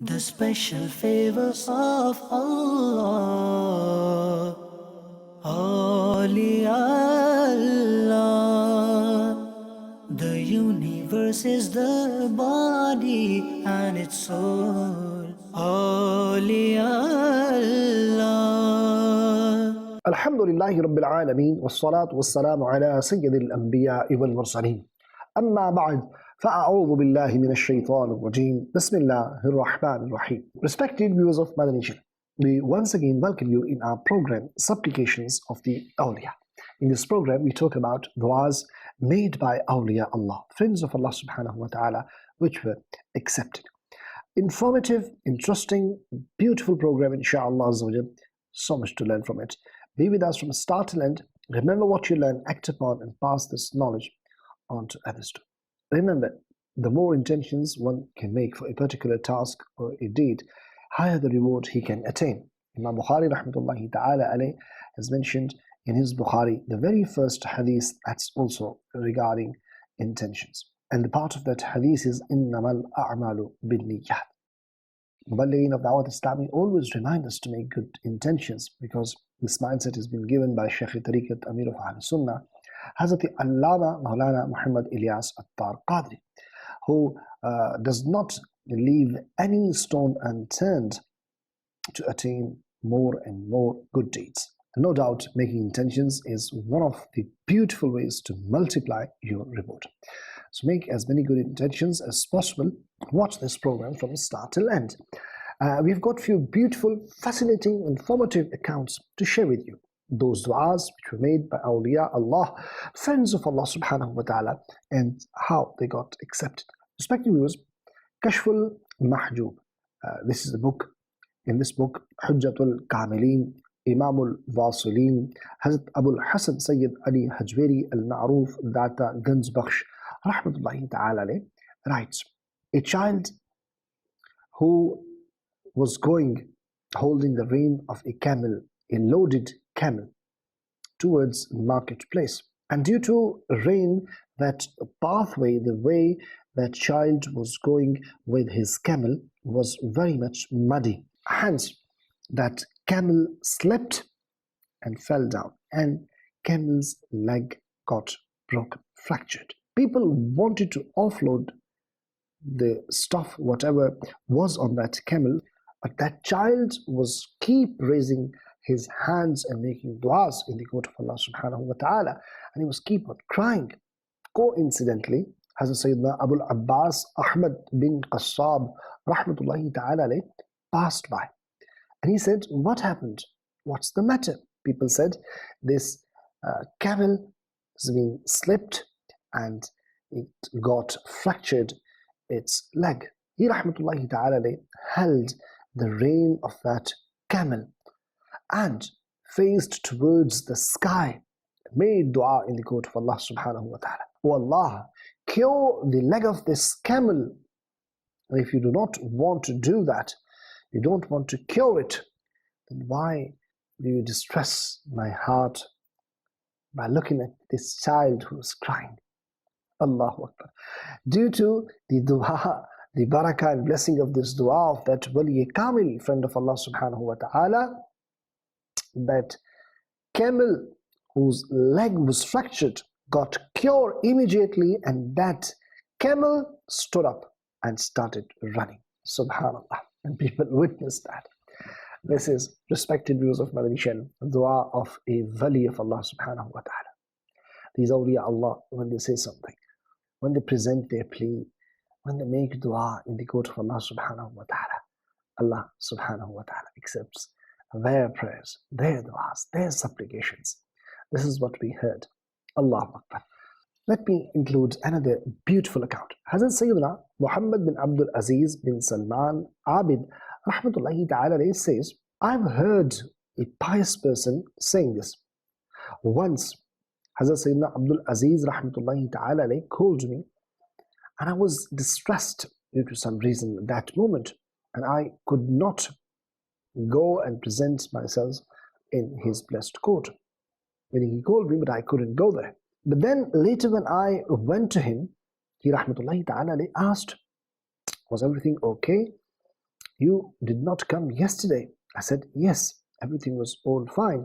The special favors of Allah, Awliya Allah. The universe is the body and its soul, Awliya Allah. Alhamdulillahi Rabbil Alameen, wassalatu wassalamu ala sayyidil anbiya'i wal mursaleen. Amma ba'd, fa'a'udhu billahi minash shaitanir rajeem. Bismillahir Rahmanir Rahim. Respected viewers of Madani Channel, we once again welcome you in our program, Supplications of the Awliya. In this program, we talk about du'as made by Awliya Allah, friends of Allah subhanahu wa ta'ala, which were accepted. Informative, interesting, beautiful program, inshallah. So much to learn from it. Be with us from start to end. Remember what you learn, act upon, and pass this knowledge on to others too. Remember, the more intentions one can make for a particular task or a deed, higher the reward he can attain. Imam Bukhari rahmatullahi ta'ala alayh has mentioned in his Bukhari the very first hadith that's also regarding intentions. And the part of that hadith is innamal a'malu bin-niyyat. Muballighin of Dawat Islami always remind us to make good intentions, because this mindset has been given by Shaykh Tariqat Amir of Sunnah, Hazrat Allama Maulana Muhammad Ilyas Attar Qadri, who does not leave any stone unturned to attain more and more good deeds. No doubt, making intentions is one of the beautiful ways to multiply your reward. So make as many good intentions as possible. Watch this program from start till end. We've got few beautiful, fascinating, informative accounts to share with you. Those du'as which were made by Awliya Allah, friends of Allah subhanahu wa ta'ala, and how they got accepted. Respected viewers, Kashful Mahjub. This is the book. In this book, Hujjatul Kamilin, Imamul Wasilin, Hazrat Abul Hasan Sayyid Ali Hajweri al-Ma'ruf Data Ganzbakhsh rahmatullahi ta'ala writes, a child who was holding the rein of a camel, a loaded camel, towards marketplace. And due to rain, that pathway, the way that child was going with his camel was very much muddy. Hence, that camel slipped and fell down, and camel's leg got broken, fractured. People wanted to offload the stuff, whatever was on that camel, but that child was keep raising his hands and making du'as in the court of Allah subhanahu wa ta'ala, and he was keep on crying. Coincidentally, Hazrat Sayyidina Abul Abbas Ahmad bin Qassab rahmatullahi ta'ala passed by, and he said, what happened? What's the matter? People said, this camel has been slipped and it got fractured its leg. He rahmatullahi ta'ala held the rein of that camel and faced towards the sky, made dua in the court of Allah subhanahu wa ta'ala. Oh Allah, cure the leg of this camel. And if you do not want to do that, you don't want to cure it, then why do you distress my heart by looking at this child who is crying? Allahu Akbar. Due to the dua, the barakah and blessing of this dua of that Wali Kamil, friend of Allah subhanahu wa ta'ala, that camel whose leg was fractured got cured immediately, and that camel stood up and started running. Subhanallah. And people witnessed that. This is, respected viewers of Madani Channel, dua of a Wali of Allah subhanahu wa ta'ala. These awliya Allah, when they say something, when they present their plea, when they make dua in the court of Allah subhanahu wa ta'ala, Allah subhanahu wa ta'ala accepts their prayers, their duas, their supplications. This is what we heard. Allahu Akbar. Let me include another beautiful account. Hazrat Sayyidina Muhammad bin Abdul Aziz bin Salman Abid rahmatullahi ta'ala says, I've heard a pious person saying this. Once, Hazrat Sayyidina Abdul Aziz rahmatullahi ta'ala called me, and I was distressed due to some reason at that moment, and I could not go and present myself in his blessed court. Meaning he called me, but I couldn't go there. But then later when I went to him, he rahmatullahi ta'ala asked, was everything okay? you did not come yesterday. I said, yes, everything was all fine.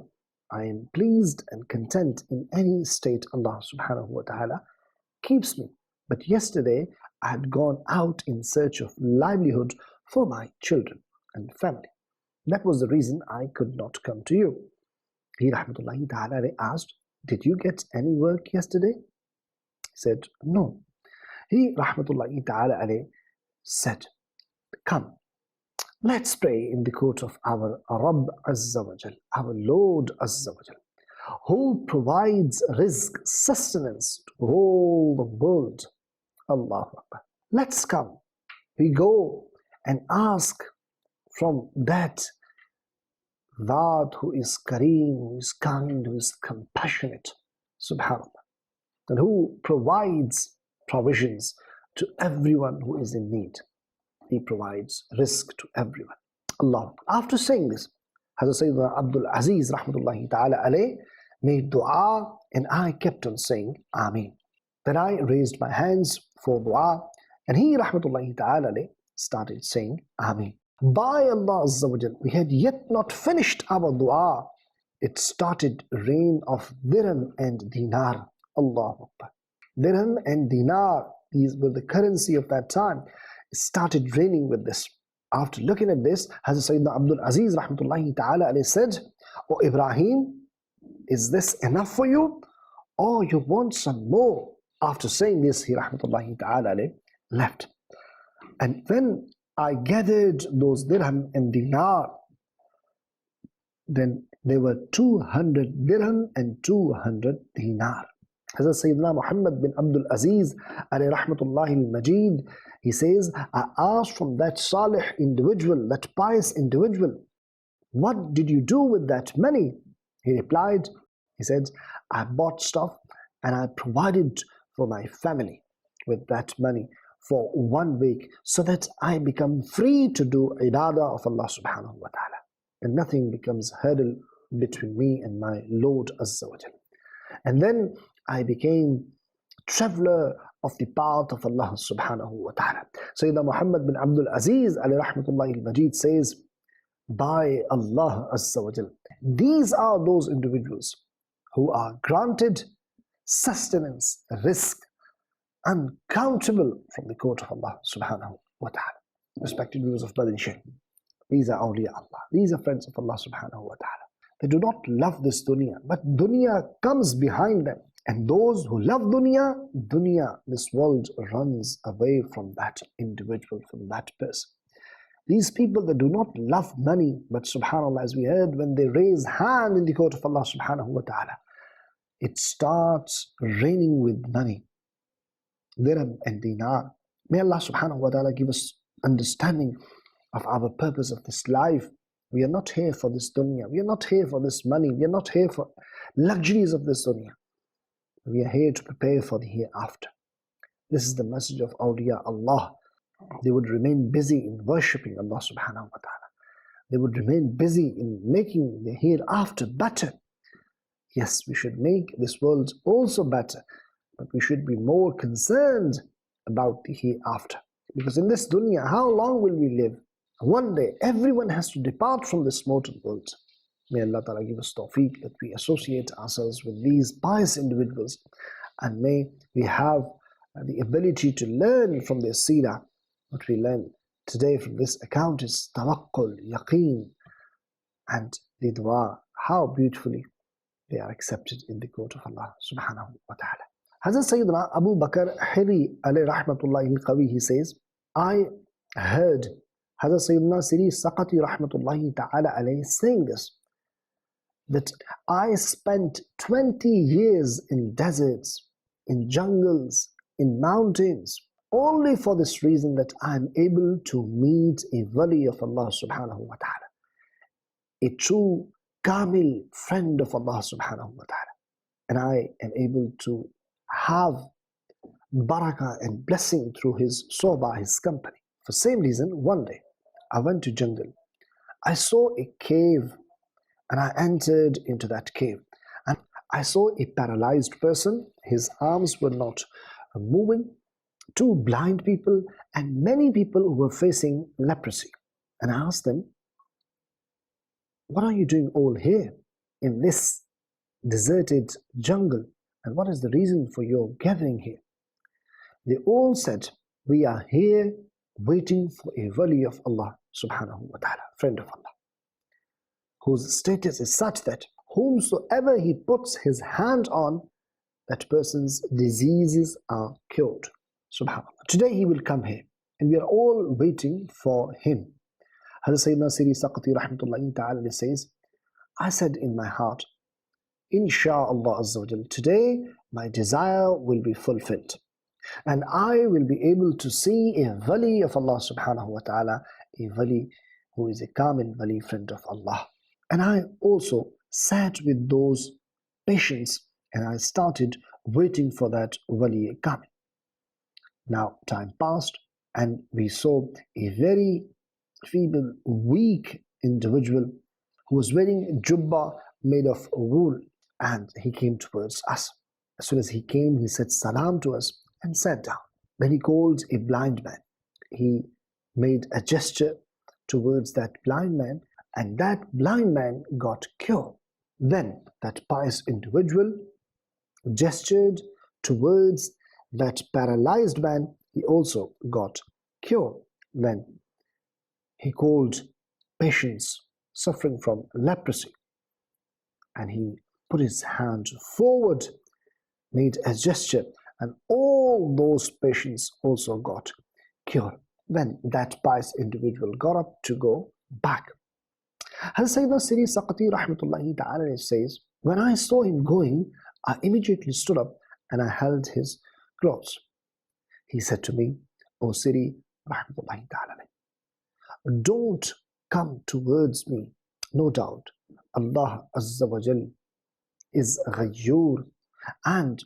I am pleased and content in any state Allah subhanahu wa ta'ala keeps me. But yesterday I had gone out in search of livelihood for my children and family. That was the reason I could not come to you. He rahmatullahi ta'ala asked, did you get any work yesterday? He said, no. He rahmatullahi ta'ala said, come, let's pray in the court of our Rabb Azza wa Jal, our Lord Azza wa Jal, who provides rizq, sustenance to all the world. Allahu Akbar. Let's come. We go and ask from that who is Kareem, who is kind, who is compassionate, subhanAllah, and who provides provisions to everyone who is in need. He provides rizq to everyone. Allah. After saying this, Hazrat Sayyidina Abdul Aziz rahmatullahi ta'ala alayh made dua, and I kept on saying Ameen. Then I raised my hands for dua, and he rahmatullahi ta'ala alayh started saying Ameen. By Allah Azza wa Jal, we had yet not finished our dua. It started rain of dirham and dinar. Allahu Akbar. Dirham and dinar, these were the currency of that time. It started raining with this. After looking at this, Hazrat Sayyidina Abdul Aziz rahmatullahi ta'ala alayhi said, "O Ibrahim, is this enough for you? Or you want some more?" After saying this, he rahmatullahi ta'ala alayhi left. And when I gathered those dirham and dinar, then there were 200 dirham and 200 dinar. Hazrat Sayyidina Muhammad bin Abdul Aziz alayhi rahmatullahi al-Majid, he says, I asked from that salih individual, that pious individual, what did you do with that money? He replied, he said, I bought stuff and I provided for my family with that money for 1 week, so that I become free to do ibadah of Allah subhanahu wa ta'ala, and nothing becomes hurdle between me and my Lord Azza wa Jal. And then I became traveler of the path of Allah subhanahu wa ta'ala. Sayyidina Muhammad bin Abdul Aziz alayhi rahmatullahi al-Majid says, by Allah Azza wa Jal, these are those individuals who are granted sustenance, rizq, uncountable from the court of Allah subhanahu wa ta'ala. Respected viewers of Madani Channel, these are Awliya Allah. These are friends of Allah subhanahu wa ta'ala. They do not love this dunya, but dunya comes behind them. And those who love dunya, this world runs away from that individual, from that person. These people that do not love money, but subhanAllah, as we heard, when they raise hand in the court of Allah subhanahu wa ta'ala, it starts raining with money, dirham and dinar. May Allah subhanahu wa ta'ala give us understanding of our purpose of this life. We are not here for this dunya. We are not here for this money. We are not here for luxuries of this dunya. We are here to prepare for the hereafter. This is the message of Awliya Allah. They would remain busy in worshipping Allah subhanahu wa ta'ala. They would remain busy in making the hereafter better. Yes, we should make this world also better, but we should be more concerned about the hereafter. Because in this dunya, how long will we live? One day, everyone has to depart from this mortal world. May Allah Ta'ala give us tawfiq that we associate ourselves with these pious individuals, and may we have the ability to learn from their seerah. What we learn today from this account is tawakkul, yaqeen, and the dua, how beautifully they are accepted in the court of Allah subhanahu wa ta'ala. Hazrat Sayyidina Abu Bakr Hiri alayhi rahmatullahi al-Qawi, he says, I heard Hazrat Sayyidina Siri Saqati rahmatullahi ta'ala alayhi saying this, that I spent 20 years in deserts, in jungles, in mountains, only for this reason that I am able to meet a wali of Allah subhanahu wa ta'ala, a true kamil friend of Allah subhanahu wa ta'ala, and I am able to have barakah and blessing through his sohbah, his company. For same reason, one day I went to jungle. I saw a cave and I entered into that cave, and I saw a paralyzed person. His arms were not moving, 2 blind people, and many people who were facing leprosy. And I asked them, what are you doing all here in this deserted jungle? And what is the reason for your gathering here? They all said, we are here waiting for a wali of Allah subhanahu wa ta'ala, friend of Allah, whose status is such that whomsoever he puts his hand on, that person's diseases are cured. Subhanallah. Today he will come here, and we are all waiting for him. Hazrat Sayyidina Siri Saqati rahmatullahi ta'ala says, I said in my heart, Insha'Allah Azza wa Jal, today my desire will be fulfilled, and I will be able to see a wali of Allah subhanahu wa ta'ala, a wali who is a kamil wali, friend of Allah. And I also sat with those patients, and I started waiting for that wali kamil. Now time passed, and we saw a very feeble, weak individual who was wearing jubba made of wool, and he came towards us. As soon as he came, he said salam to us and sat down. Then he called a blind man. He made a gesture towards that blind man, and that blind man got cured. Then that pious individual gestured towards that paralyzed man. He also got cured. Then he called patients suffering from leprosy, and he put his hand forward, made a gesture, and all those patients also got cured. Then that pious individual got up to go back. Hazrat Sayyidina Siri Saqati rahmatullahi ta'ala says, when I saw him going, I immediately stood up and I held his clothes. He said to me, O Siri rahmatullahi ta'ala, don't come towards me. No doubt Allah Azza wa Jal is Ghayyur, and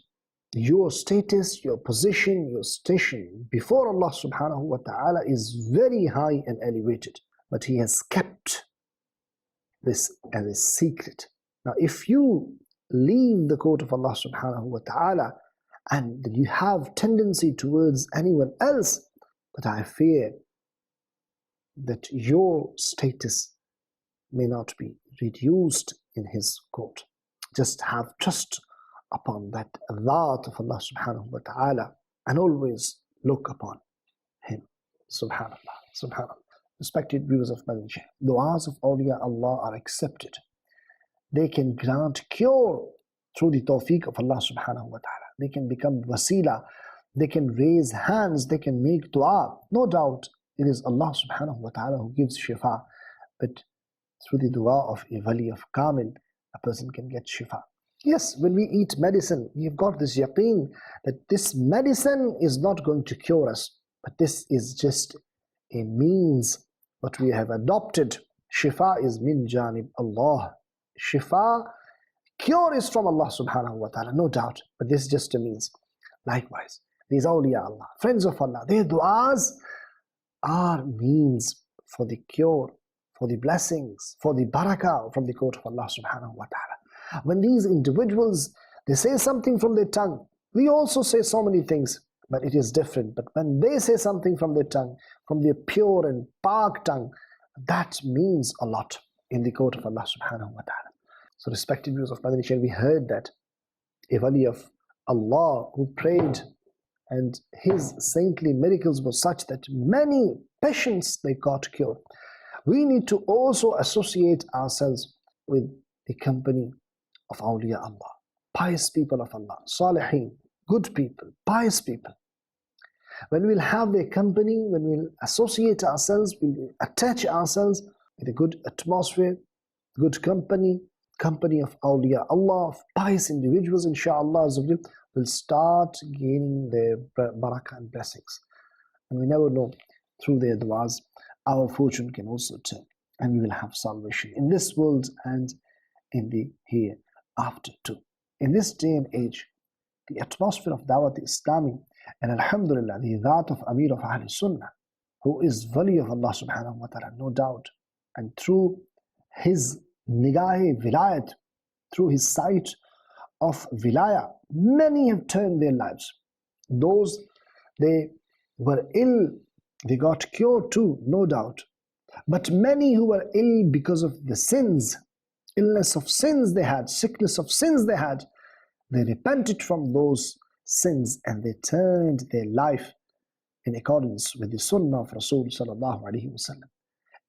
your status, your position, your station before Allah subhanahu wa ta'ala is very high and elevated, but He has kept this as a secret. Now if you leave the court of Allah subhanahu wa ta'ala and you have tendency towards anyone else, but I fear that your status may not be reduced in His court. Just have trust upon that Dhat of Allah subhanahu wa ta'ala, and always look upon Him. Subhanallah, subhanallah. Respected viewers of Madani Channel, du'as of Awliya Allah are accepted. They can grant cure through the tawfiq of Allah subhanahu wa ta'ala. They can become wasila, they can raise hands, they can make dua. No doubt it is Allah subhanahu wa ta'ala who gives shifa, but through the dua of a wali of kamil, a person can get shifa. Yes, when we eat medicine, we've got this yaqeen that this medicine is not going to cure us, but this is just a means what we have adopted. Shifa is min janib Allah. Shifa, cure is from Allah subhanahu wa ta'ala, no doubt, but this is just a means. Likewise, these awliya Allah, friends of Allah, their du'as are means for the cure, for the blessings, for the barakah from the court of Allah subhanahu wa ta'ala. When these individuals, they say something from their tongue, we also say so many things, but it is different. But when they say something from their tongue, from their pure and park tongue, that means a lot in the court of Allah subhanahu wa ta'ala. So respected viewers of Madani Channel, we heard that a wali of Allah who prayed, and his saintly miracles were such that many patients they got cured. We need to also associate ourselves with the company of Awliya Allah, pious people of Allah, Salihin, good people, pious people. When we'll have their company, when we'll associate ourselves, we'll attach ourselves with a good atmosphere, good company, company of Awliya Allah, of pious individuals, inshaAllah, will start gaining their barakah and blessings. And we never know, through their du'as, our fortune can also turn, and we will have salvation in this world and in the hereafter too. In this day and age, the atmosphere of Dawat Islami, and alhamdulillah, the Dhat of Amir of Ahl Sunnah, who is wali of Allah subhanahu wa ta'ala, no doubt, and through his nigahe vilayat, through his sight of wilaya, many have turned their lives. Those, they were ill, they got cured too, no doubt. But many who were ill because of the sins, illness of sins they had, sickness of sins they had, they repented from those sins and they turned their life in accordance with the Sunnah of Rasul sallallahu alaihi wasallam.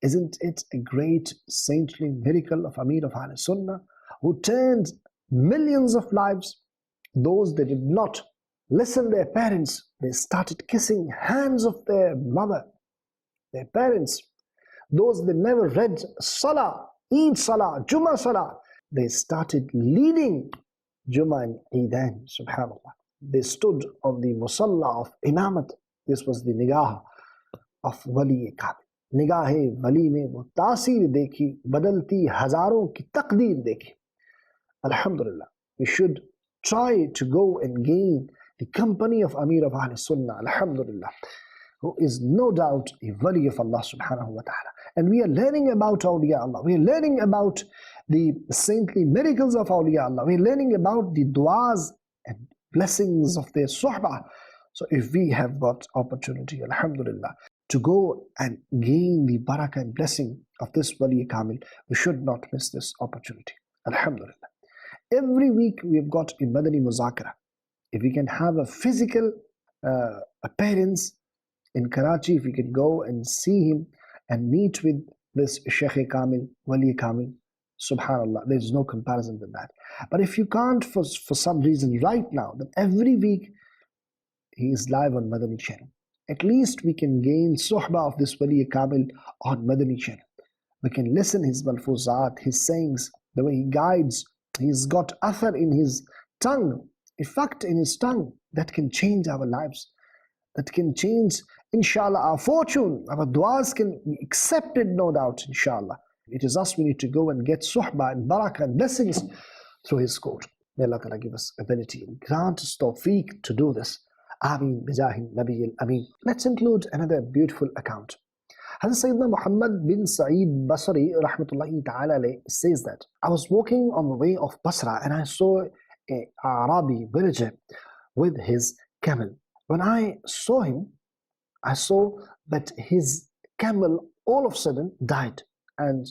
Isn't it a great saintly miracle of Amir of Ahl Sunnah who turned millions of lives? Those that did not listen to their parents, they started kissing hands of their mother, their parents. Those that never read Salah, Eid Salah, Jummah Salah, they started leading Jummah and Eidan, subhanAllah. They stood on the Musalla of Imamat. This was the Nigah of Wali Kamil. निगाहे वली में वो तासीर देखी बदलती हजारों की तकदीर देखी. Alhamdulillah, we should try to go and gain the company of Amir of Ahl Sunnah, Alhamdulillah, who is no doubt a wali of Allah subhanahu wa ta'ala. And we are learning about Awliya Allah. We are learning about the saintly miracles of Awliya Allah. We are learning about the du'as and blessings of their suhbah. So if we have got opportunity, Alhamdulillah, to go and gain the barakah and blessing of this Wali Kamil, we should not miss this opportunity. Alhamdulillah. Every week we have got a Madani Muzakara. If we can have a physical appearance in Karachi, if we can go and see him and meet with this Sheikh Kamil, Wali Kamil, subhanallah, there is no comparison with that. But if you can't for some reason right now, then every week he is live on Madani Channel. At least we can gain suhbah of this Wali Kamil on Madani Channel. We can listen his malfuzat, his sayings, the way he guides. He's got athar in his tongue, effect in his tongue that can change our lives, that can change, inshallah, our fortune. Our du'as can be accepted, no doubt, inshallah. It is us we need to go and get suhbah and barakah and blessings through his court. May Allah Ta'ala give us ability and grant us tawfiq to do this. Ameen bijahi Nabi al-Ameen. Let's include another beautiful account. Hazrat Sayyidina Muhammad bin Sa'id Basri rahmatullahi ta'ala says that I was walking on the way of Basra and I saw a Arabi villager with his camel. When I saw him, I saw that his camel all of a sudden died and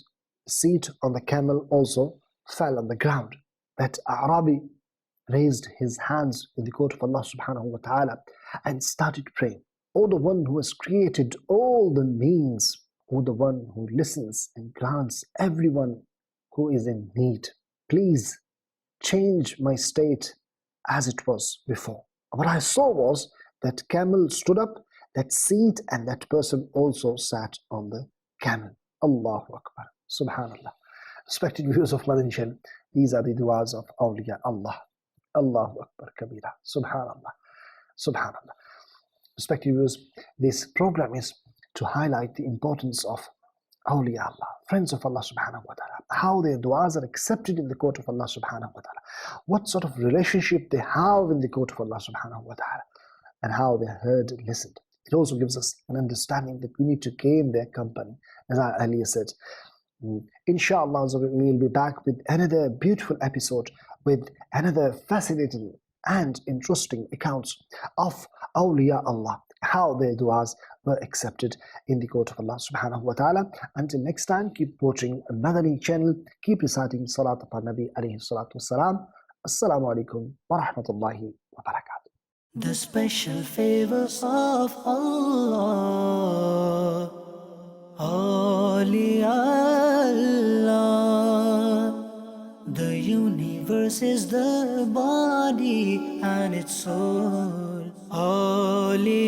seat on the camel also fell on the ground. That Arabi raised his hands in the court of Allah subhanahu wa ta'ala and started praying. O the one who has created all the means, O the one who listens and grants everyone who is in need, please change my state as it was before. What I saw was that camel stood up, that seat, and that person also sat on the camel. Allahu Akbar. Subhanallah. Respected viewers of Madani Channel, these are the du'as of Awliya Allah. Allahu Akbar Kabira. Subhanallah. Subhanallah. Respected viewers, this program is to highlight the importance of Awliya Allah, friends of Allah subhanahu wa ta'ala, how their du'as are accepted in the court of Allah subhanahu wa ta'ala, what sort of relationship they have in the court of Allah subhanahu wa ta'ala, and how they are heard and listened. It also gives us an understanding that we need to gain their company. As I earlier said, inshallah, we will be back with another beautiful episode with another fascinating and interesting accounts of Awliya Allah, how their du'as were accepted in the court of Allah subhanahu wa ta'ala. Until next time, keep watching Madani Channel, keep reciting Salat upon Nabi alayhi salatu wassalam. Assalamu alaikum wa rahmatullahi wa barakatuh. The special favors of Allah, Awliya Allah. The universe is the body and its soul. Awliya